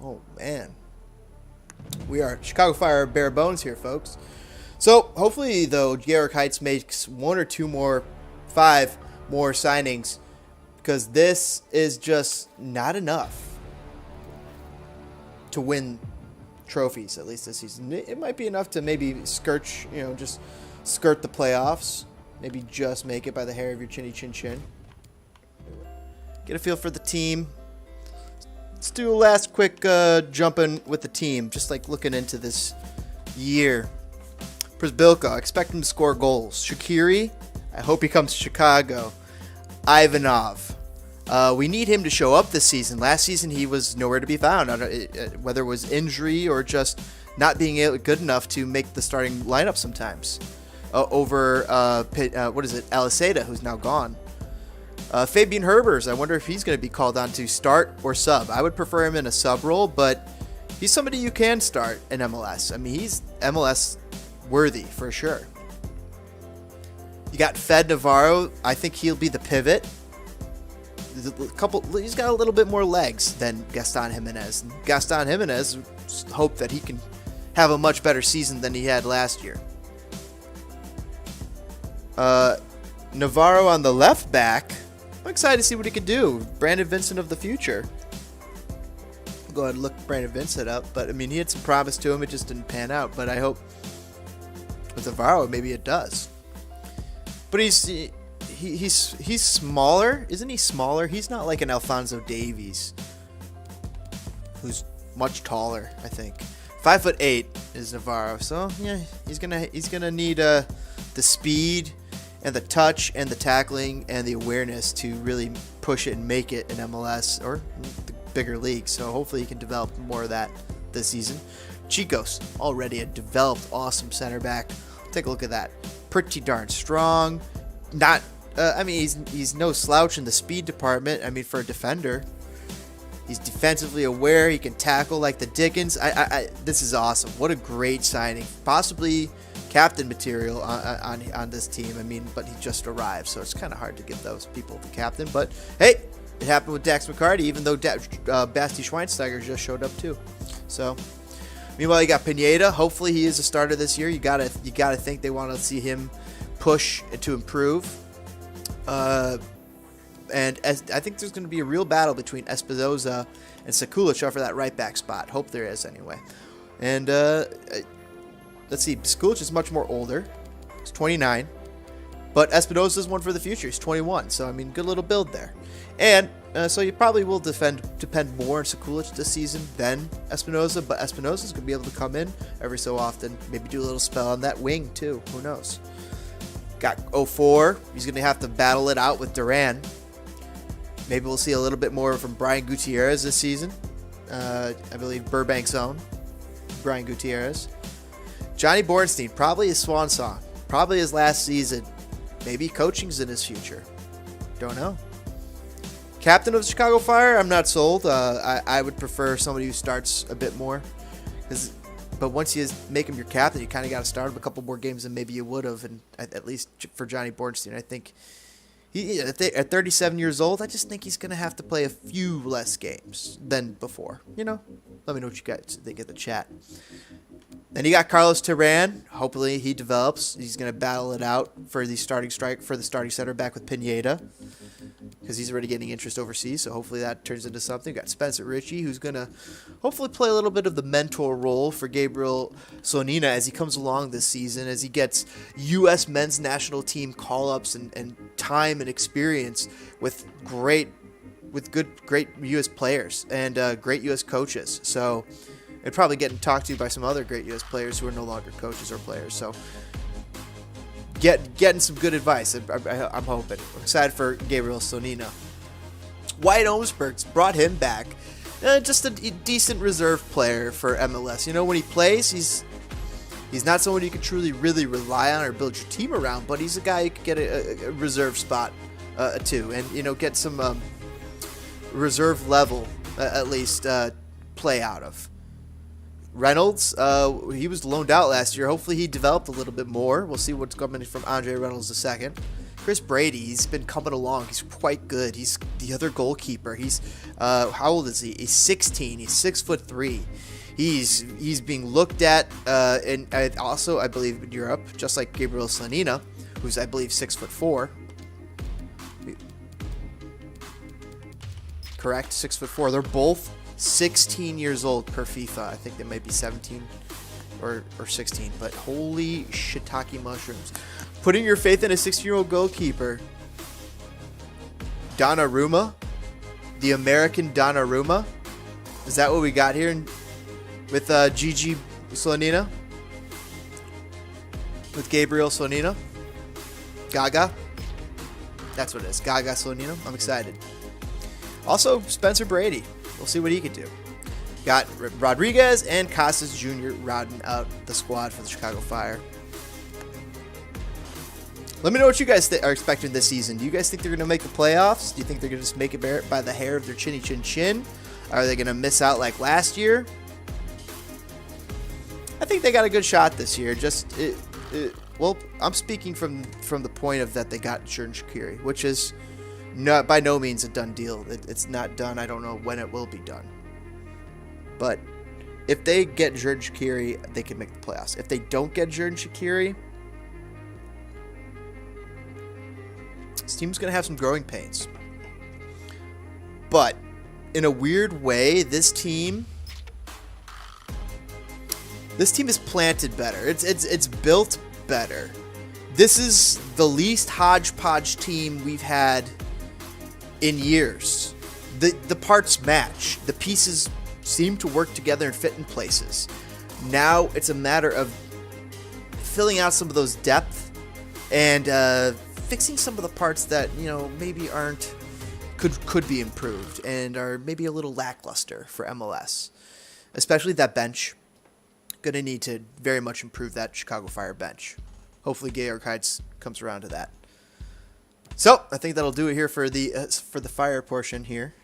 Oh, man. We are Chicago Fire bare bones here, folks. So, hopefully, though, Garrick Heights makes one or two more, five more signings, because this is just not enough to win trophies, at least this season. It might be enough to maybe just skirt the playoffs. Maybe just make it by the hair of your chinny chin chin. Get a feel for the team. Let's do a last quick jump in with the team, just like looking into this year. Przybylko, I expect him to score goals. Shaqiri, I hope he comes to Chicago. Ivanov, we need him to show up this season. Last season he was nowhere to be found, whether it was injury or just not being good enough to make the starting lineup sometimes. Over Aliseda, who's now gone. Fabian Herbers, I wonder if he's going to be called on to start or sub. I would prefer him in a sub role, but he's somebody you can start in MLS. I mean, he's MLS worthy for sure. You got Fed Navarro. I think he'll be the pivot. He's got a little bit more legs than Gaston Jimenez. And Gaston Jimenez, hope that he can have a much better season than he had last year. Navarro on the left back. I'm excited to see what he can do. Brandon Vincent of the future. I'll go ahead and look Brandon Vincent up, but I mean, he had some promise to him. It just didn't pan out. But I hope with Navarro, maybe it does. But he's smaller, isn't he? Smaller. He's not like an Alphonso Davies, who's much taller. I think 5'8" is Navarro. So yeah, he's gonna need the speed and the touch and the tackling and the awareness to really push it and make it in MLS or the bigger leagues. So hopefully he can develop more of that this season. Chicos, already a developed awesome center back. Take a look at that. Pretty darn strong. Not, he's no slouch in the speed department. I mean, for a defender, he's defensively aware. He can tackle like the Dickens. This is awesome. What a great signing. Possibly captain material on this team. I mean, but he just arrived, so it's kind of hard to give those people the captain. But hey, it happened with Dax McCarty, even though Basti Schweinsteiger just showed up too. So, meanwhile, you got Pineda. Hopefully, he is a starter this year. You gotta think they want to see him push to improve. And I think there's going to be a real battle between Espinoza and Sekulic for that right back spot. Hope there is anyway. And let's see, Sekulic is much more older. He's 29. But Espinoza is one for the future. He's 21. So, I mean, good little build there. And so you probably will depend more on Sekulic this season than Espinoza. But Espinoza's going to be able to come in every so often. Maybe do a little spell on that wing, too. Who knows? Got 04. He's going to have to battle it out with Duran. Maybe we'll see a little bit more from Brian Gutierrez this season. I believe Burbank's own Brian Gutierrez. Johnny Bornstein, probably his swan song. Probably his last season. Maybe coaching's in his future. Don't know. Captain of the Chicago Fire, I'm not sold. I would prefer somebody who starts a bit more. But once you make him your captain, you kind of got to start him a couple more games than maybe you would have. And at least for Johnny Bornstein, I think at 37 years old, I just think he's going to have to play a few less games than before. You know, let me know what you guys think in the chat. Then you got Carlos Terran. Hopefully he develops. He's going to battle it out for the starting center back with Pineda, because he's already getting interest overseas. So hopefully that turns into something. You got Spencer Ritchie, who's going to hopefully play a little bit of the mentor role for Gabriel Sonina as he comes along this season, as he gets U.S. men's national team call-ups and time and experience with great U.S. players and great U.S. coaches. So and probably getting talked to by some other great U.S. players who are no longer coaches or players. So getting some good advice, I'm hoping. I'm excited for Gabriel Sonina. Wyatt Omsberg's brought him back. Just a decent reserve player for MLS. You know, when he plays, he's not someone you can truly really rely on or build your team around, but he's a guy you could get a reserve spot too, and you know, get some reserve level at least play out of. Reynolds, he was loaned out last year. Hopefully he developed a little bit more. We'll see what's coming from Andre Reynolds II. Chris Brady, he's been coming along. He's quite good. He's the other goalkeeper. He's how old is he? He's 16. He's 6'3". He's being looked at and also I believe in Europe, just like Gabriel Slonina, who's I believe 6'4". Correct, 6'4". They're both 16 years old per FIFA. I think they might be 17 or 16. But holy shiitake mushrooms! Putting your faith in a 16-year-old goalkeeper, Donnarumma, the American Donnarumma. Is that what we got here with Gigi Slonina? With Gabriel Slonina? Gaga? That's what it is. Gaga Slonina. I'm excited. Also, Spencer Brady. We'll see what he can do. Got Rodriguez and Casas Jr. rounding out the squad for the Chicago Fire. Let me know what you guys are expecting this season. Do you guys think they're going to make the playoffs? Do you think they're going to just make it by the hair of their chinny chin chin? Are they going to miss out like last year? I think they got a good shot this year. Well, I'm speaking from the point of that they got Xherdan Shaqiri, which is not by no means a done deal. It's not done. I don't know when it will be done. But if they get Xherdan Shaqiri, they can make the playoffs. If they don't get Xherdan Shaqiri, this team's going to have some growing pains. But in a weird way, this team is planted better. It's built better. This is the least hodgepodge team we've had in years. The parts match. The pieces seem to work together and fit in places. Now it's a matter of filling out some of those depth and fixing some of the parts that, maybe could be improved and are maybe a little lackluster for MLS. Especially that bench. Going to need to very much improve that Chicago Fire bench. Hopefully Georg Heitz comes around to that. So, I think that'll do it here for the Fire portion here.